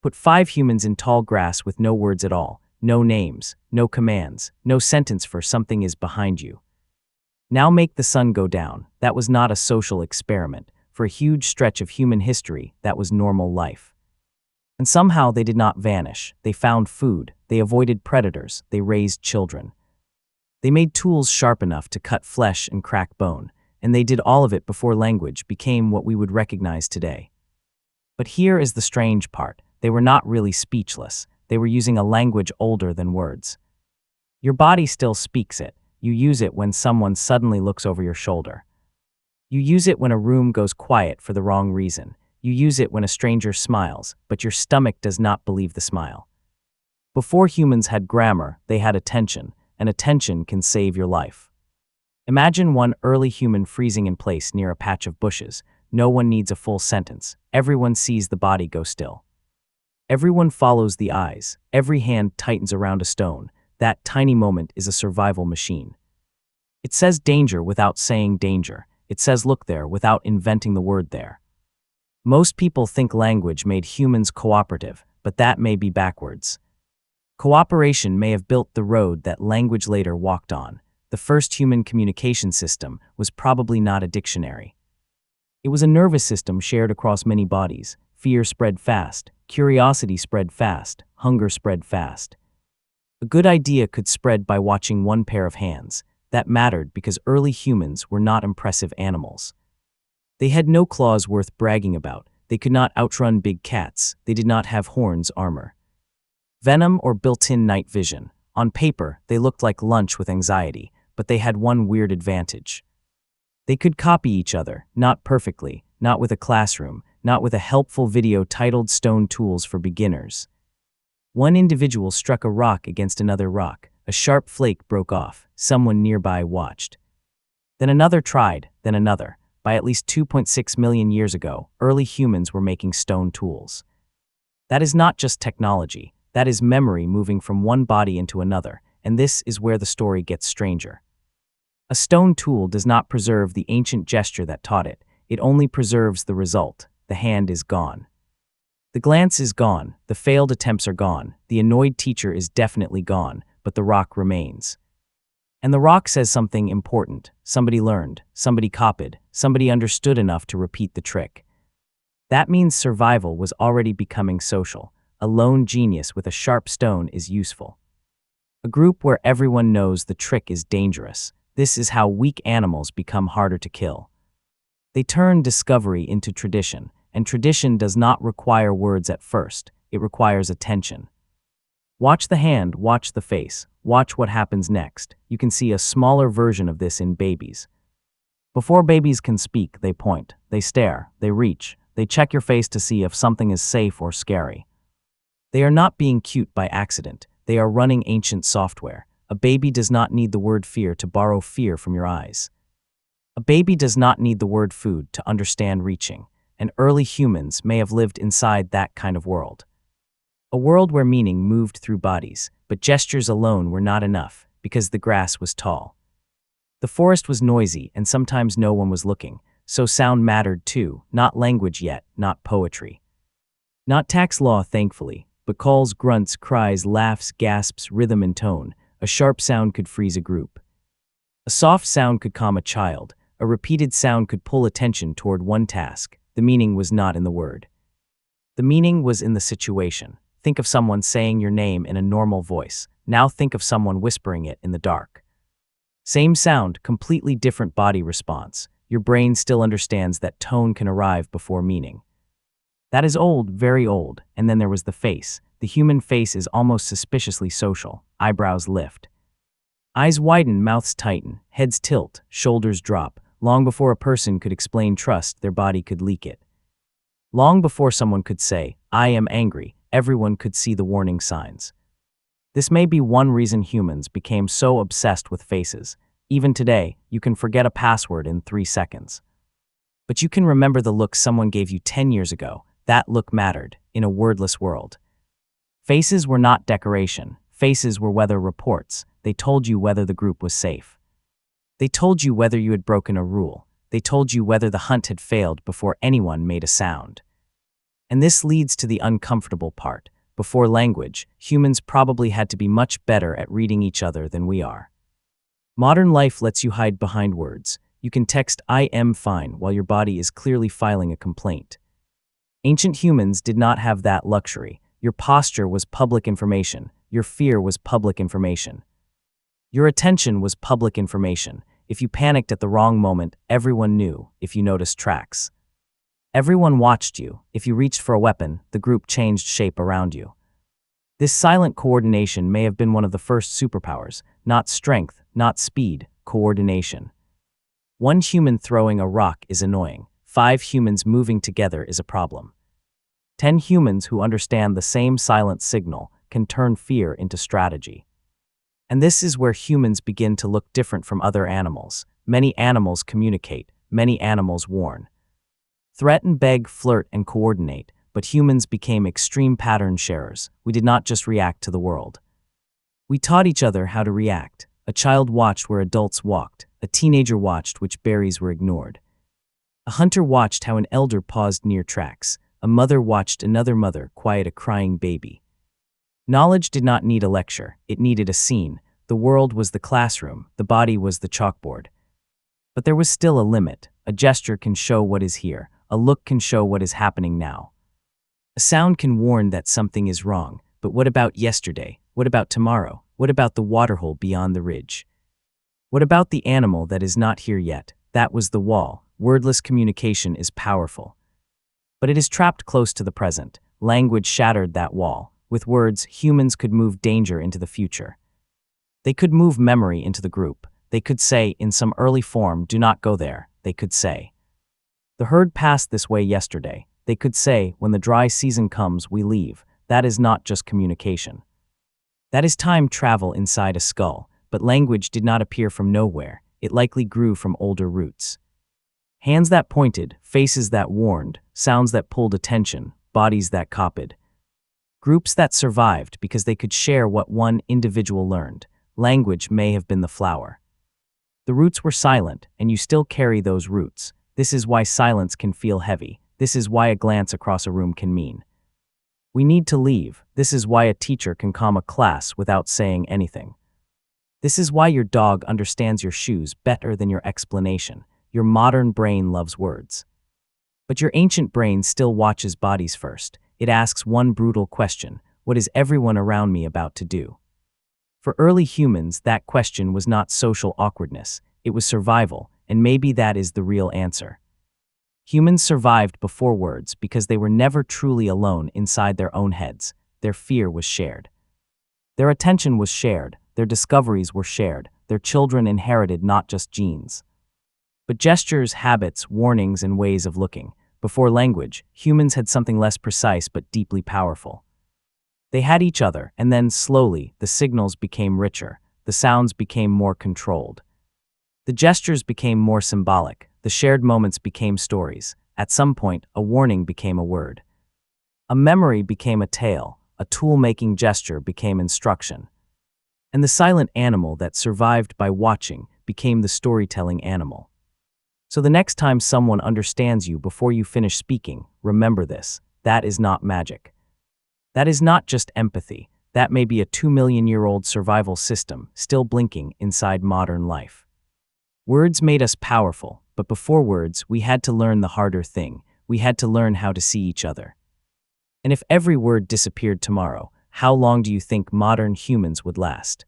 Put 5 humans in tall grass with no words at all, no names, no commands, no sentence for something is behind you. Now make the sun go down. That was not a social experiment. For a huge stretch of human history, that was normal life. And somehow they did not vanish. They found food, they avoided predators, they raised children. They made tools sharp enough to cut flesh and crack bone, and they did all of it before language became what we would recognize today. But here is the strange part. They were not really speechless. They were using a language older than words. Your body still speaks it. You use it when someone suddenly looks over your shoulder. You use it when a room goes quiet for the wrong reason. You use it when a stranger smiles, but your stomach does not believe the smile. Before humans had grammar, they had attention, and attention can save your life. Imagine one early human freezing in place near a patch of bushes. No one needs a full sentence. Everyone sees the body go still. Everyone follows the eyes. Every hand tightens around a stone. That tiny moment is a survival machine. It says danger without saying danger. It says look there without inventing the word there. Most people think language made humans cooperative, but that may be backwards. Cooperation may have built the road that language later walked on. The first human communication system was probably not a dictionary. It was a nervous system shared across many bodies. Fear spread fast, curiosity spread fast, hunger spread fast. A good idea could spread by watching one pair of hands. That mattered because early humans were not impressive animals. They had no claws worth bragging about. They could not outrun big cats. They did not have horns, armor, venom, or built-in night vision. On paper, they looked like lunch with anxiety, but they had one weird advantage. They could copy each other, not perfectly, not with a classroom, not with a helpful video titled Stone Tools for Beginners. One individual struck a rock against another rock. A sharp flake broke off. Someone nearby watched. Then another tried, then another. By at least 2.6 million years ago, early humans were making stone tools. That is not just technology. That is memory moving from one body into another, and this is where the story gets stranger. A stone tool does not preserve the ancient gesture that taught it. It only preserves the result. The hand is gone. The glance is gone. The failed attempts are gone. The annoyed teacher is definitely gone, but the rock remains. And the rock says something important. Somebody learned, somebody copied, somebody understood enough to repeat the trick. That means survival was already becoming social. A lone genius with a sharp stone is useful. A group where everyone knows the trick is dangerous. This is how weak animals become harder to kill. They turn discovery into tradition, and tradition does not require words at first. It requires attention. Watch the hand, watch the face, watch what happens next. You can see a smaller version of this in babies. Before babies can speak, they point, they stare, they reach, they check your face to see if something is safe or scary. They are not being cute by accident. They are running ancient software. A baby does not need the word fear to borrow fear from your eyes. A baby does not need the word food to understand reaching, and early humans may have lived inside that kind of world. A world where meaning moved through bodies, but gestures alone were not enough, because the grass was tall. The forest was noisy, and sometimes no one was looking, so sound mattered too, not language yet, not poetry. Not tax law, thankfully, but calls, grunts, cries, laughs, gasps, rhythm and tone. A sharp sound could freeze a group. A soft sound could calm a child. A repeated sound could pull attention toward one task. The meaning was not in the word. The meaning was in the situation. Think of someone saying your name in a normal voice. Now think of someone whispering it in the dark. Same sound, completely different body response. Your brain still understands that tone can arrive before meaning. That is old, very old. And then there was the face. The human face is almost suspiciously social. Eyebrows lift. Eyes widen, mouths tighten, heads tilt, shoulders drop. Long before a person could explain trust, their body could leak it. Long before someone could say, I am angry, everyone could see the warning signs. This may be one reason humans became so obsessed with faces. Even today, you can forget a password in 3 seconds. But you can remember the look someone gave you 10 years ago. That look mattered in a wordless world. Faces were not decoration. Faces were weather reports. They told you whether the group was safe. They told you whether you had broken a rule. They told you whether the hunt had failed before anyone made a sound. And this leads to the uncomfortable part. Before language, humans probably had to be much better at reading each other than we are. Modern life lets you hide behind words. You can text "I am fine" while your body is clearly filing a complaint. Ancient humans did not have that luxury. Your posture was public information. Your fear was public information. Your attention was public information. If you panicked at the wrong moment, everyone knew. If you noticed tracks, everyone watched you. If you reached for a weapon, the group changed shape around you. This silent coordination may have been one of the first superpowers. Not strength, not speed, coordination. One human throwing a rock is annoying. 5 humans moving together is a problem. 10 humans who understand the same silent signal can turn fear into strategy. And this is where humans begin to look different from other animals. Many animals communicate, many animals warn. Threaten, beg, flirt, and coordinate, but humans became extreme pattern sharers. We did not just react to the world. We taught each other how to react. A child watched where adults walked. A teenager watched which berries were ignored. A hunter watched how an elder paused near tracks. A mother watched another mother quiet a crying baby. Knowledge did not need a lecture, it needed a scene. The world was the classroom, the body was the chalkboard. But there was still a limit. A gesture can show what is here, a look can show what is happening now. A sound can warn that something is wrong, but what about yesterday? What about tomorrow? What about the waterhole beyond the ridge? What about the animal that is not here yet? That was the wall. Wordless communication is powerful. But it is trapped close to the present. Language shattered that wall. With words, humans could move danger into the future. They could move memory into the group. They could say, in some early form, "Do not go there." They could say, "The herd passed this way yesterday." They could say, "When the dry season comes, we leave." That is not just communication. That is time travel inside a skull. But language did not appear from nowhere. It likely grew from older roots. Hands that pointed, faces that warned, sounds that pulled attention, bodies that copied. Groups that survived because they could share what one individual learned. Language may have been the flower. The roots were silent, and you still carry those roots. This is why silence can feel heavy. This is why a glance across a room can mean, "We need to leave." This is why a teacher can calm a class without saying anything. This is why your dog understands your shoes better than your explanation. Your modern brain loves words. But your ancient brain still watches bodies first. It asks one brutal question: what is everyone around me about to do? For early humans, that question was not social awkwardness. It was survival, and maybe that is the real answer. Humans survived before words because they were never truly alone inside their own heads. Their fear was shared. Their attention was shared. Their discoveries were shared. Their children inherited not just genes, but gestures, habits, warnings, and ways of looking. Before language, humans had something less precise but deeply powerful. They had each other, and then slowly, the signals became richer. The sounds became more controlled. The gestures became more symbolic. The shared moments became stories. At some point, a warning became a word. A memory became a tale. A tool-making gesture became instruction. And the silent animal that survived by watching became the storytelling animal. So the next time someone understands you before you finish speaking, remember this: that is not magic. That is not just empathy. That may be a 2-million-year-old survival system still blinking inside modern life. Words made us powerful, but before words, we had to learn the harder thing. We had to learn how to see each other. And if every word disappeared tomorrow, how long do you think modern humans would last?